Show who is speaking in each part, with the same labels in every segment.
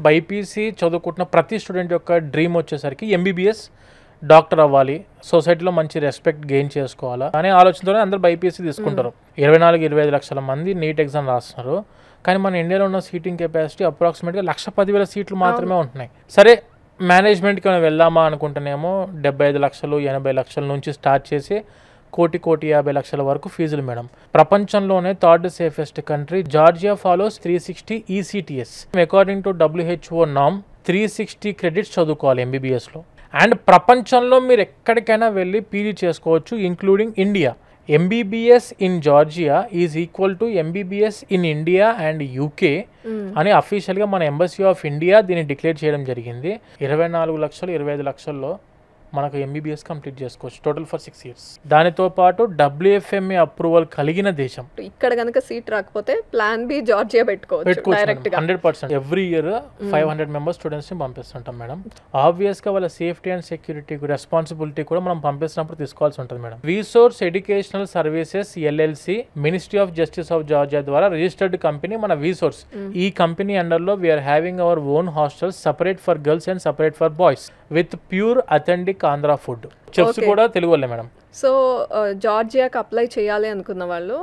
Speaker 1: BiPC చదువుకుంటున్న ప్రతి student యొక్క డ్రీమ్ వచ్చేసరికి ఎంబీబీఎస్ డాక్టర్ అవ్వాలి, సొసైటీలో మంచి రెస్పెక్ట్ గెయిన్ చేసుకోవాలా అనే ఆలోచనతోనే అందరూ బైపీసీ తీసుకుంటారు. 24-25 లక్షల మంది నీట్ ఎగ్జామ్ రాస్తున్నారు. కానీ మన ఇండియాలో ఉన్న సీటింగ్ కెపాసిటీ అప్రాక్సిమేట్గా 1,10,000 సీట్లు మాత్రమే ఉంటున్నాయి. సరే మేనేజ్మెంట్కి వెళ్దామా అనుకుంటేనేమో 75 లక్షలు 80 లక్షల నుంచి స్టార్ట్ చేసి 1,50 లక్షల వరకు ఫీజులు మేడం. ప్రపంచంలోనే third safest country Georgia follows 360 ECTS. According to WHO నామ్ 360 క్రెడిట్స్ చదువుకోవాలి ఎంబీబీఎస్లో. అండ్ ప్రపంచంలో మీరు ఎక్కడికైనా వెళ్ళి పీజీ చేసుకోవచ్చు, including India. MBBS in Georgia is equal to MBBS in India and UK అని అఫీషియల్గా మన ఎంబసీ ఆఫ్ ఇండియా దీన్ని డిక్లేర్ చేయడం జరిగింది. 24 లక్షలు 25 లక్షల్లో మనకు ఎంబీబీఎస్ కంప్లీట్ చేసుకోవచ్చు టోటల్ ఫర్ 6 years. దానితో పాటు WFMA అప్రూవల్ కలిగిన దేశం.
Speaker 2: ఇక్కడ కనుక సీట్ రాకపోతే ప్లాన్ బి జార్జియా పెట్టుకోవచ్చు
Speaker 1: 100%. ఎవ్రీ ఇయర్ 500 మెంబర్స్ స్టూడెంట్స్ ని పంపిస్తుంటాం మేడం. ఆబ్వియస్ గా వాళ్ళ సేఫ్టీ అండ్ సెక్యూరిటీ రెస్పాన్సిబిలిటీ కూడా మనం పంపిస్తున్నప్పుడు తీసుకోవాల్సి ఉంటుంది madam. Resource educational services LLC ministry of justice of Georgia ద్వారా రిజిస్టర్డ్ కంపెనీ మన వీసోర్స్. ఈ కంపెనీ అండర్ లో we are having our own hostels separate for girls and separate for boys with pure authentic Andhra food. Chefs కూడా తెలుగు వాళ్ళే madam.
Speaker 2: So జార్జియాకి apply చేయాలి అనుకున్న వాళ్ళు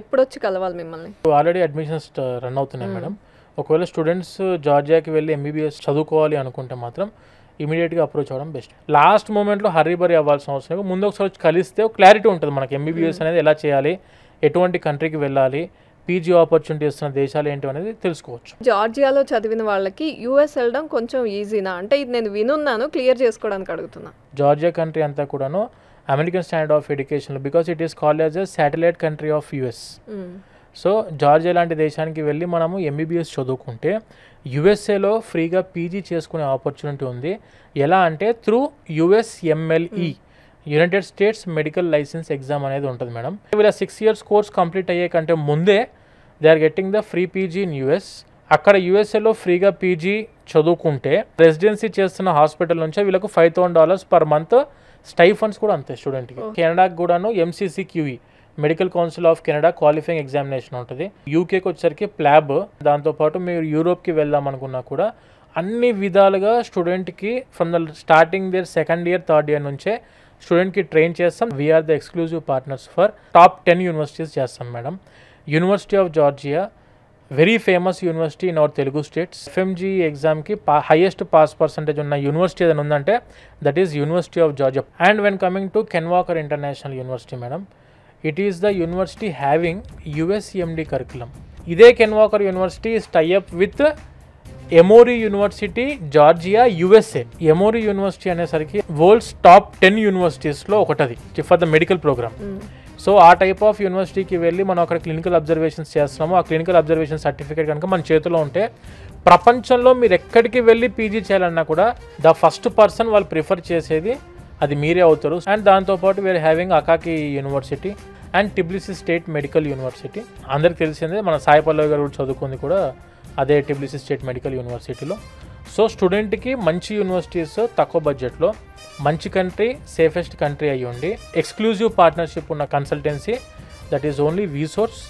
Speaker 2: ఎప్పుడొచ్చి కలవాలి మిమ్మల్ని?
Speaker 1: ఆల్రెడీ అడ్మిషన్స్ రన్ అవుతున్నాయి మేడం. ఒకవేళ స్టూడెంట్స్ జార్జియాకి వెళ్ళి ఎంబీబీఎస్ చదువుకోవాలి అనుకుంటే మాత్రం ఇమీడియట్గా అప్రోచ్ అవ్వడం బెస్ట్. లాస్ట్ మూమెంట్లో హర్రీబరీ అవ్వాల్సిన అవసరం లేదు. ముందు ఒకసారి కలిస్తే క్లారిటీ ఉంటుంది మనకి ఎంబీబీఎస్ అనేది ఎలా చేయాలి, ఎటువంటి కంట్రీకి వెళ్ళాలి, పీజీ ఆపర్చునిటీ ఇస్తున్న దేశాలు ఏంటి అనేది తెలుసుకోవచ్చు.
Speaker 2: జార్జియాలో చదివిన వాళ్ళకి యూఎస్ వెళ్ళడం కొంచెం ఈజీనా? అంటే ఇది నేను వినున్నాను, క్లియర్ చేసుకోవడానికి అడుగుతున్నా.
Speaker 1: జార్జియా కంట్రీ అంతా కూడాను American standard of education because it is called as a satellite country of US. So Georgia లాంటి దేశానికి వెళ్ళి మనము ఎంబీబీఎస్ చదువుకుంటే యుఎస్ఏలో ఫ్రీగా పీజీ చేసుకునే ఆపర్చునిటీ ఉంది. ఎలా అంటే through USMLE United states medical licence exam అనేది ఉంటుంది మేడం. వీళ్ళ 6 years కోర్స్ కంప్లీట్ అయ్యే కంటే ముందే they are getting the free PG in US. అక్కడ యుఎస్ఏలో ఫ్రీగా పీజీ చదువుకుంటే రెసిడెన్సీ చేస్తున్న హాస్పిటల్ నుంచే వీళ్ళకు $5,000 పర్ మంత్ స్టైఫండ్స్ కూడా అంతే స్టూడెంట్కి. కెనడాకి కూడాను MCCQE medical council of Canada qualifying examination ఉంటుంది. యూకేకి వచ్చేసరికి ప్లాబ్. దాంతోపాటు మీరు యూరోప్కి వెళ్దాం అనుకున్నా కూడా అన్ని విధాలుగా స్టూడెంట్కి from the starting there 2nd year 3rd year నుంచే స్టూడెంట్కి ట్రైన్ చేస్తాం. We are the exclusive partners for top 10 universities చేస్తాం madam. University of Georgia very famous university in our Telugu states. FMG ఎగ్జామ్కి హైయెస్ట్ పాస్ పర్సంటేజ్ ఉన్న యూనివర్సిటీ ఏదైనా ఉందంటే that is university of Georgia. And when coming to Ken Walker international university madam, it is the university having USMD curriculum. ఇదే Ken Walker university is tie up with Emory university Georgia USA. Emory university అనేసరికి world's top 10 యూనివర్సిటీస్లో ఒకటది for the medical program. So ఆ type of యూనివర్సిటీకి వెళ్ళి మనం అక్కడ clinical observations చేస్తున్నాము. ఆ క్లినికల్ అబ్జర్వేషన్ సర్టిఫికేట్ కనుక మన చేతిలో ఉంటే ప్రపంచంలో మీరు ఎక్కడికి వెళ్ళి పీజీ చేయాలన్నా కూడా ద ఫస్ట్ పర్సన్ వాళ్ళు ప్రిఫర్ చేసేది అది మీరే అవుతారు. అండ్ దాంతోపాటు we are having Akaki university and Tbilisi state medical university. అందరికి తెలిసిందే మన సాయి పల్లవి గారు కూడా చదువుకుంది కూడా అదే టిబ్లిసి స్టేట్ మెడికల్ యూనివర్సిటీలో. సో స్టూడెంట్కి మంచి యూనివర్సిటీస్ తక్కువ బడ్జెట్లో మంచి కంట్రీ, సేఫెస్ట్ కంట్రీ అయ్యి ఉండి ఎక్స్క్లూజివ్ పార్ట్నర్షిప్ ఉన్న కన్సల్టెన్సీ దట్ ఈస్ ఓన్లీ వీసోర్స్.